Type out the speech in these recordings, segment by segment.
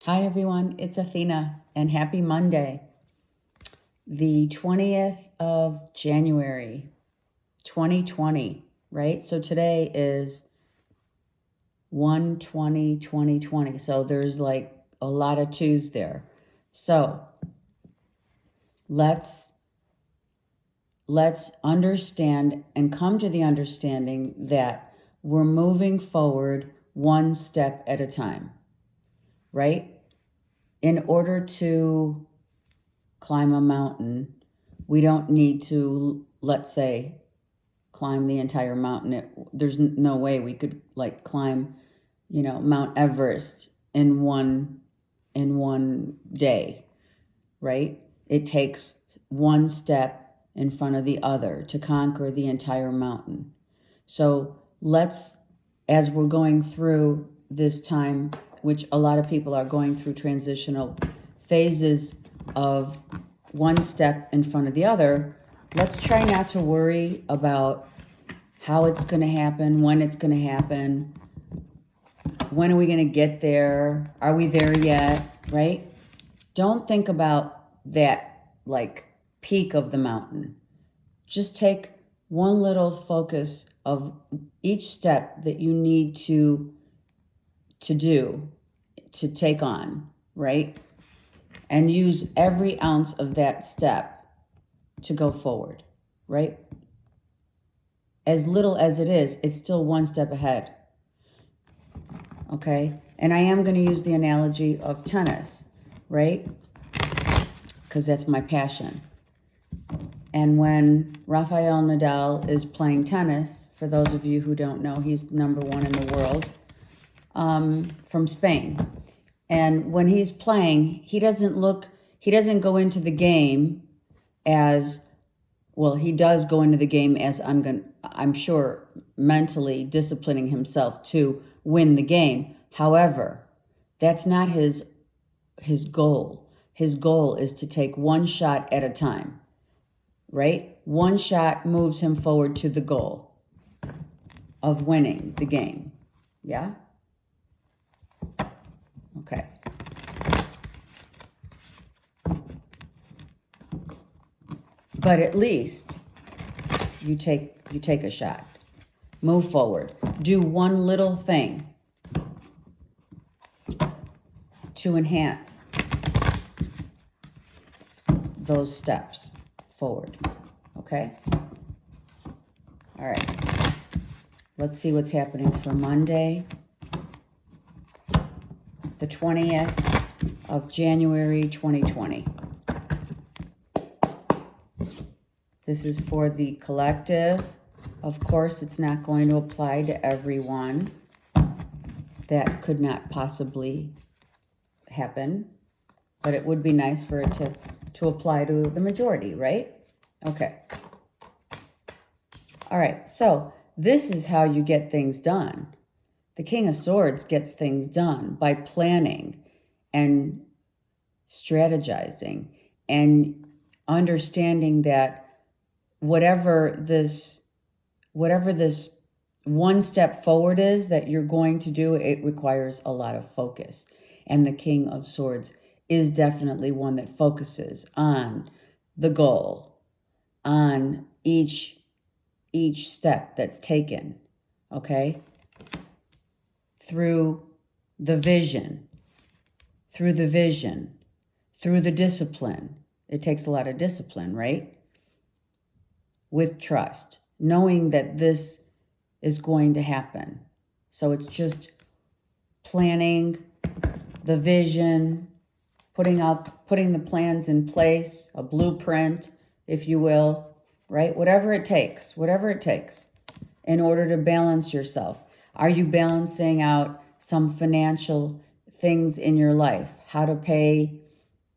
Hi everyone, it's Athena and happy Monday, the 20th of January, 2020, right? So today is 1/20/2020. So there's like a lot of twos there. So let's understand and come to the understanding that we're moving forward one step at a time, right? In order to climb a mountain, we don't need to, let's say, climb the entire mountain. There's no way we could like climb, Mount Everest in one day, right? It takes one step in front of the other to conquer the entire mountain. So as we're going through this time, which a lot of people are going through transitional phases of one step in front of the other, let's try not to worry about how it's going to happen, when it's going to happen, when are we going to get there, are we there yet, right? Don't think about that like peak of the mountain. Just take one little focus of each step that you need to do, to take on, right? And use every ounce of that step to go forward, right? As little as it is, it's still one step ahead, okay? And I am going to use the analogy of tennis, right? Because that's my passion. And when Rafael Nadal is playing tennis, for those of you who don't know, he's #1 in the world, from Spain. And when he's playing, he doesn't go into the game as, well, he does go into the game as I'm sure mentally disciplining himself to win the game. However, that's not his goal. His goal is to take one shot at a time, right? One shot moves him forward to the goal of winning the game. Yeah? Okay. But at least you take a shot. Move forward. Do one little thing to enhance those steps forward. Okay? All right. Let's see what's happening for Monday, the 20th of January, 2020. This is for the collective. Of course, it's not going to apply to everyone. That could not possibly happen, but it would be nice for it to apply to the majority, right? Okay. All right, so this is how you get things done. The King of Swords gets things done by planning and strategizing and understanding that whatever this one step forward is that you're going to do, it requires a lot of focus. And the King of Swords is definitely one that focuses on the goal, on each step that's taken, okay? Through the vision, through the discipline. It takes a lot of discipline, right? With trust, knowing that this is going to happen. So it's just planning the vision, putting the plans in place, a blueprint, if you will, right? Whatever it takes in order to balance yourself. Are you balancing out some financial things in your life? How to pay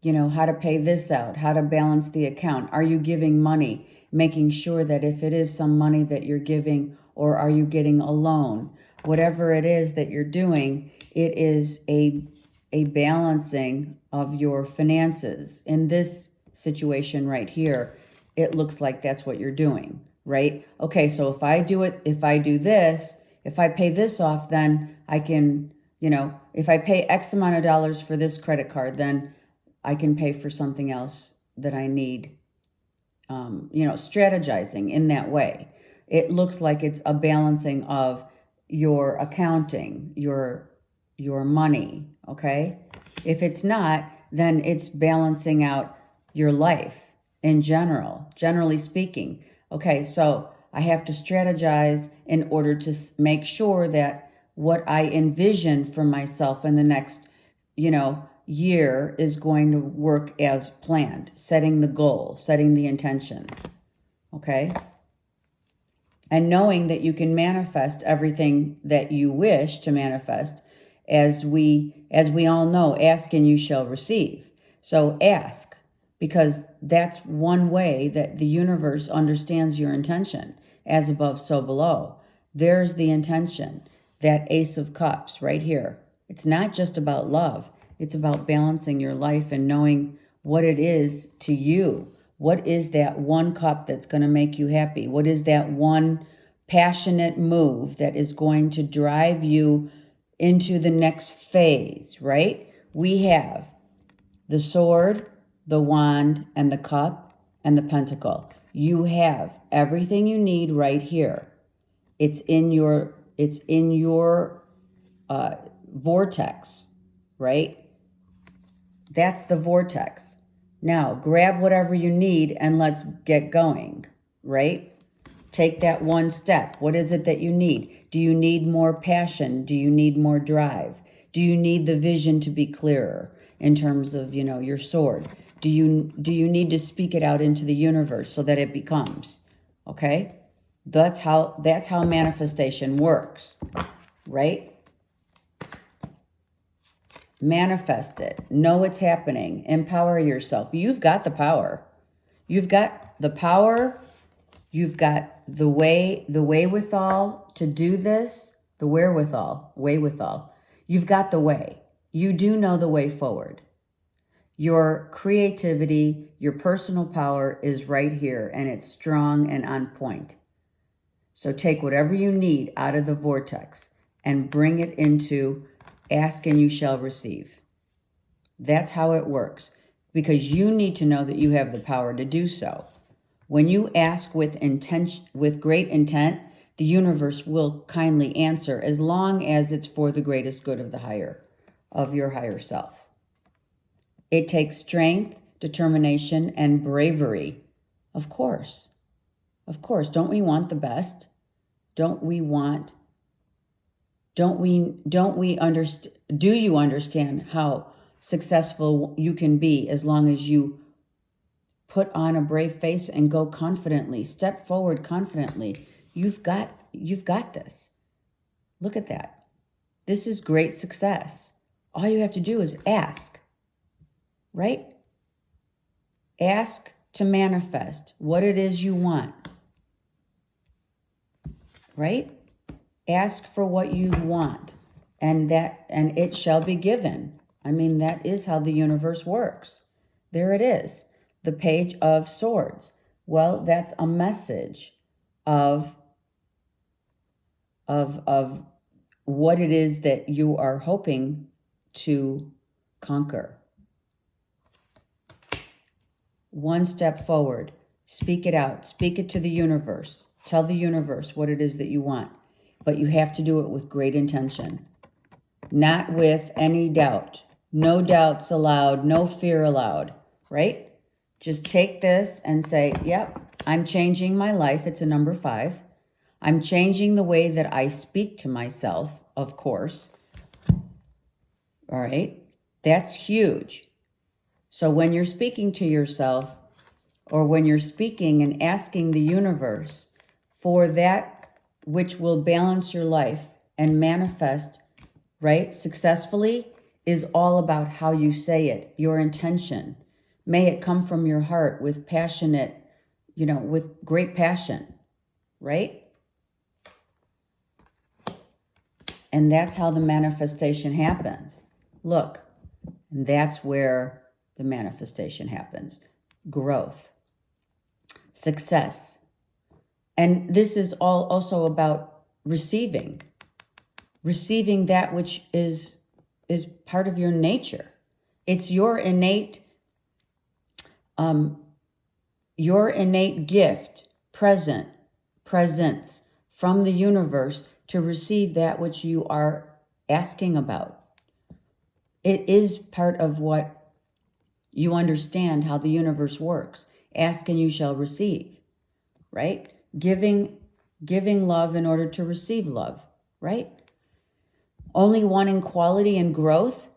this out, how to balance the account. Are you giving money? Making sure that if it is some money that you're giving, or are you getting a loan? Whatever it is that you're doing, it is a balancing of your finances. In this situation right here, it looks like that's what you're doing, right? Okay, so if I do this, if I pay this off, then I can, if I pay X amount of dollars for this credit card, then I can pay for something else that I need. Strategizing in that way. It looks like it's a balancing of your accounting, your money, okay? If it's not, then it's balancing out your life in general, generally speaking. Okay, so I have to strategize in order to make sure that what I envision for myself in the next, year is going to work as planned, setting the goal, setting the intention, okay? And knowing that you can manifest everything that you wish to manifest, as we all know, ask and you shall receive. So ask, because that's one way that the universe understands your intention, as above, so below. There's the intention, that Ace of Cups right here. It's not just about love. It's about balancing your life and knowing what it is to you. What is that one cup that's going to make you happy? What is that one passionate move that is going to drive you into the next phase, right? We have the sword, the wand, and the cup, and the pentacle. You have everything you need right here. It's in your vortex, right? That's the vortex. Now, grab whatever you need and let's get going, right? Take that one step. What is it that you need? Do you need more passion? Do you need more drive? Do you need the vision to be clearer in terms of, your sword? Do you need to speak it out into the universe so that it becomes? Okay? That's how manifestation works, right? Manifest it. Know it's happening. Empower yourself. You've got the power. You've got the power. You've got the wherewithal to do this. The wherewithal. You've got the way. You do know the way forward. Your creativity, your personal power is right here, and it's strong and on point. So take whatever you need out of the vortex and bring it into ask and you shall receive. That's how it works, because you need to know that you have the power to do so. When you ask with intention, with great intent, the universe will kindly answer, as long as it's for the greatest good of your higher self. It takes strength, determination, and bravery. Of course. Don't we want the best? Do you understand how successful you can be as long as you put on a brave face and go confidently, step forward confidently? You've got this. Look at that. This is great success. All you have to do is ask, right? Ask to manifest what it is you want, right? Ask for what you want, and it shall be given. I mean, that is how the universe works. There it is, the Page of Swords. Well, that's a message of what it is that you are hoping to conquer. One step forward. Speak it out. Speak it to the universe. Tell the universe what it is that you want. But you have to do it with great intention, not with any doubt. No doubts allowed, no fear allowed, right? Just take this and say, yep, I'm changing my life. It's a number 5. I'm changing the way that I speak to myself, of course. All right? That's huge. So when you're speaking to yourself, or when you're speaking and asking the universe for that which will balance your life and manifest, right, successfully, is all about how you say it, your intention. May it come from your heart with with great passion, right? And that's how the manifestation happens. Look, and that's where the manifestation happens. Growth, success. And this is all also about receiving that which is is part of your nature. It's your innate gift, presence from the universe to receive that which you are asking about. It is part of what you understand how the universe works. Ask and you shall receive, right? Giving love in order to receive love, right? Only wanting quality and growth,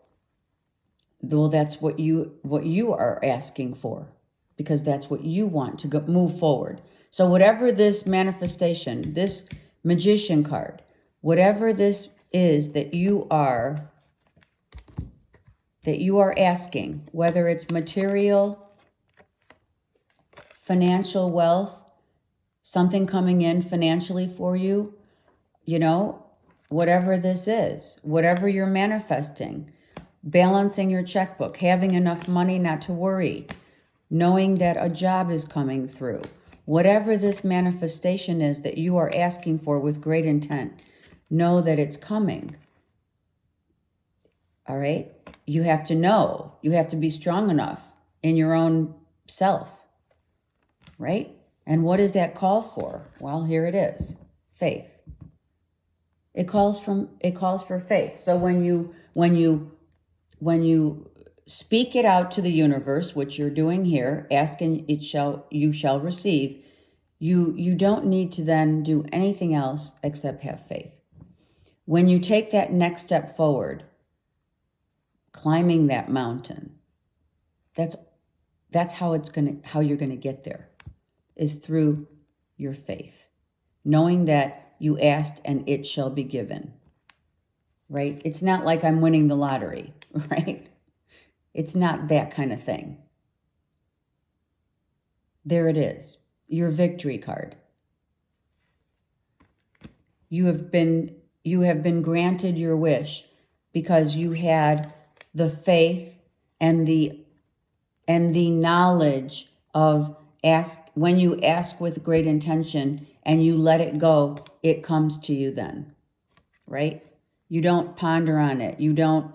well, that's what you are asking for, because that's what you want to move forward. So whatever this manifestation, this magician card, whatever this is that you are asking, whether it's material, financial wealth, something coming in financially for you, whatever this is, whatever you're manifesting, balancing your checkbook, having enough money not to worry, knowing that a job is coming through, whatever this manifestation is that you are asking for with great intent, know that it's coming. All right? You have to know. You have to be strong enough in your own self, right? And what does that call for? Well, here it is. Faith. It calls for faith. So when you speak it out to the universe, which you're doing here, asking you shall receive, you don't need to then do anything else except have faith. When you take that next step forward, climbing that mountain, that's how you're gonna get there, is through your faith, knowing that you asked and it shall be given, right? It's not like I'm winning the lottery, right? It's not that kind of thing. There it is, your victory card. You have been granted your wish because you had the faith and the knowledge of when you ask with great intention and you let it go, it comes to you then, right? You don't ponder on it. You don't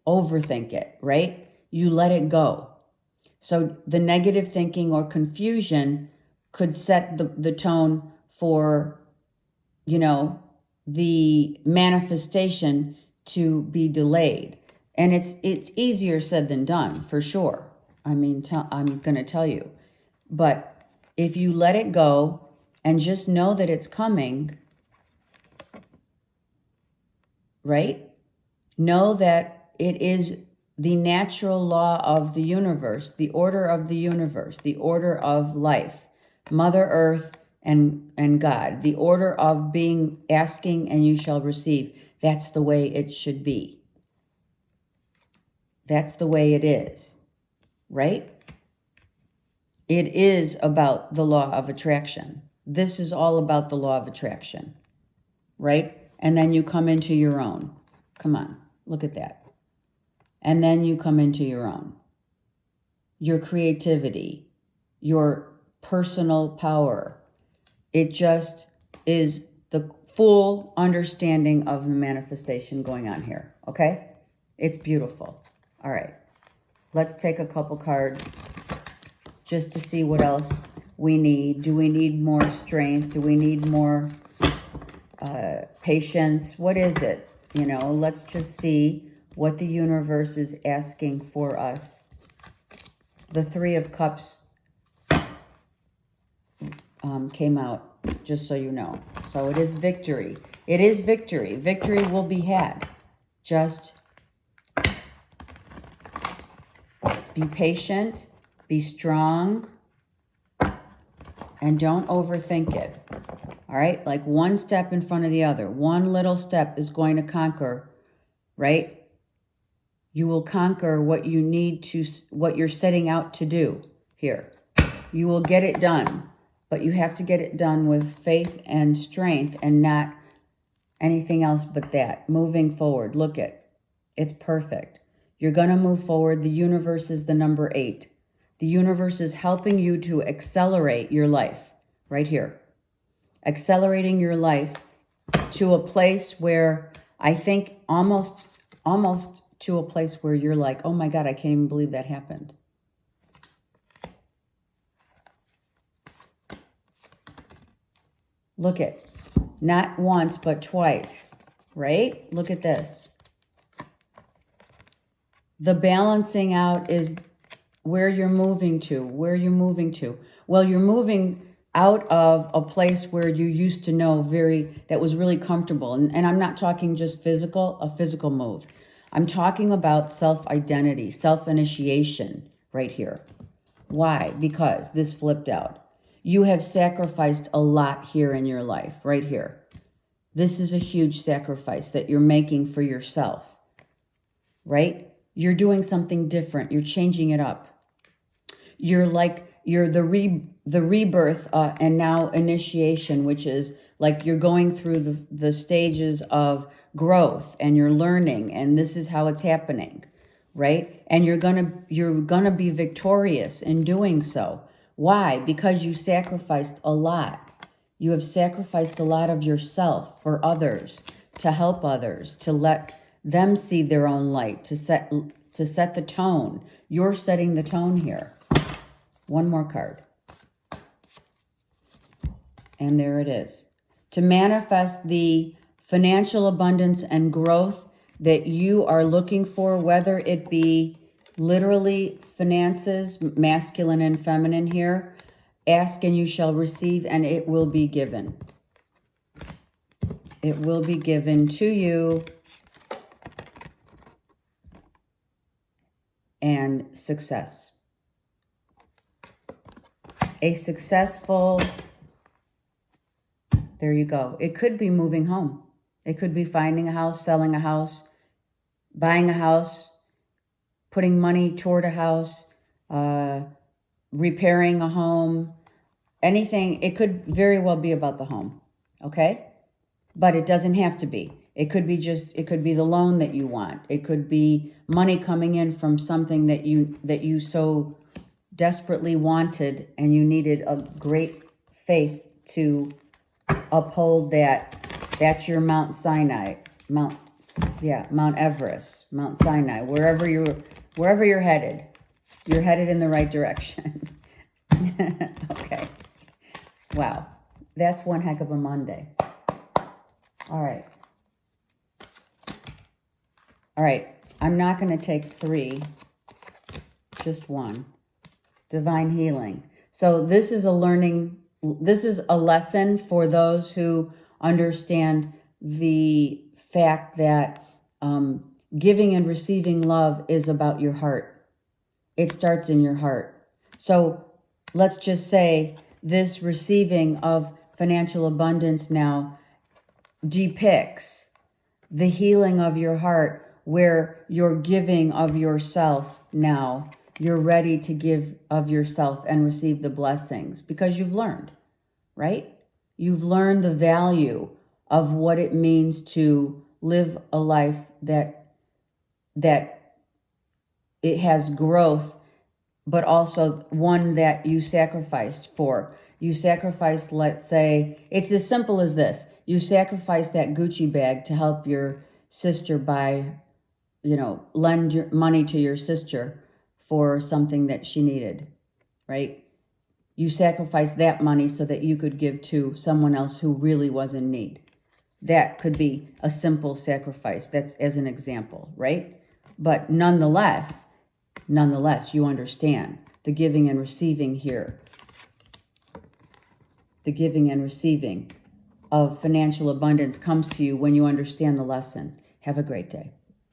overthink it, right? You let it go. So the negative thinking or confusion could set the tone for, the manifestation to be delayed. And it's easier said than done, for sure. I mean, I'm going to tell you. But if you let it go and just know that it's coming, right? Know that it is the natural law of the universe, the order of the universe, the order of life, Mother Earth and God, the order of being asking and you shall receive. That's the way it should be. That's the way it is, right? It is about the law of attraction. This is all about the law of attraction, right? And then you come into your own. Come on, look at that. And then you come into your own. Your creativity, your personal power. It just is the full understanding of the manifestation going on here, okay? It's beautiful. All right, let's take a couple cards just to see what else we need. Do we need more strength? Do we need more patience? What is it? Let's just see what the universe is asking for us. The Three of Cups came out, just so you know. So it is victory. It is victory. Victory will be had. Just be patient, be strong, and don't overthink it. All right? Like one step in front of the other. One little step is going to conquer, right? You will conquer what you need to, what you're setting out to do here. You will get it done, but you have to get it done with faith and strength and not anything else but that. Moving forward. Look it's perfect. You're going to move forward. The universe is the number 8. The universe is helping you to accelerate your life right here. Accelerating your life to a place where I think almost to a place where you're like, oh my God, I can't even believe that happened. Look at, not once, but twice, right? Look at this. The balancing out is where you're moving to. Where you're moving to. Well, you're moving out of a place where you used to know that was really comfortable. And I'm not talking just a physical move. I'm talking about self-identity, self-initiation right here. Why? Because this flipped out. You have sacrificed a lot here in your life, right here. This is a huge sacrifice that you're making for yourself, right? You're doing something different. You're changing it up. You're the rebirth and now initiation, which is like you're going through the stages of growth and you're learning, and this is how it's happening, right? And you're gonna be victorious in doing so. Why? Because you sacrificed a lot. You have sacrificed a lot of yourself for others, to help others, to let them see their own light, to set the tone. You're setting the tone here. One more card. And there it is. To manifest the financial abundance and growth that you are looking for, whether it be literally finances, masculine and feminine here, ask and you shall receive, and it will be given. It will be given to you. And success. A successful, there you go. It could be moving home. It could be finding a house, selling a house, buying a house, putting money toward a house, repairing a home, anything. It could very well be about the home, okay? But it doesn't have to be. It could be the loan that you want. It could be money coming in from something that you so desperately wanted, and you needed a great faith to uphold that. That's your Mount Sinai, Mount Everest, Mount Sinai, wherever you're headed. You're headed in the right direction. Okay. Wow. That's one heck of a Monday. All right. All right. I'm not going to take 3, just 1. Divine healing. So this is a lesson for those who understand the fact that giving and receiving love is about your heart. It starts in your heart. So let's just say this receiving of financial abundance now depicts the healing of your heart, where you're giving of yourself now. You're ready to give of yourself and receive the blessings because you've learned, right? You've learned the value of what it means to live a life that it has growth, but also one that you sacrificed for. You sacrificed, let's say, it's as simple as this. You sacrificed that Gucci bag to help your sister buy, lend your money to your sister for something that she needed, right? You sacrificed that money so that you could give to someone else who really was in need. That could be a simple sacrifice. That's as an example, right? But nonetheless, you understand the giving and receiving here. The giving and receiving of financial abundance comes to you when you understand the lesson. Have a great day.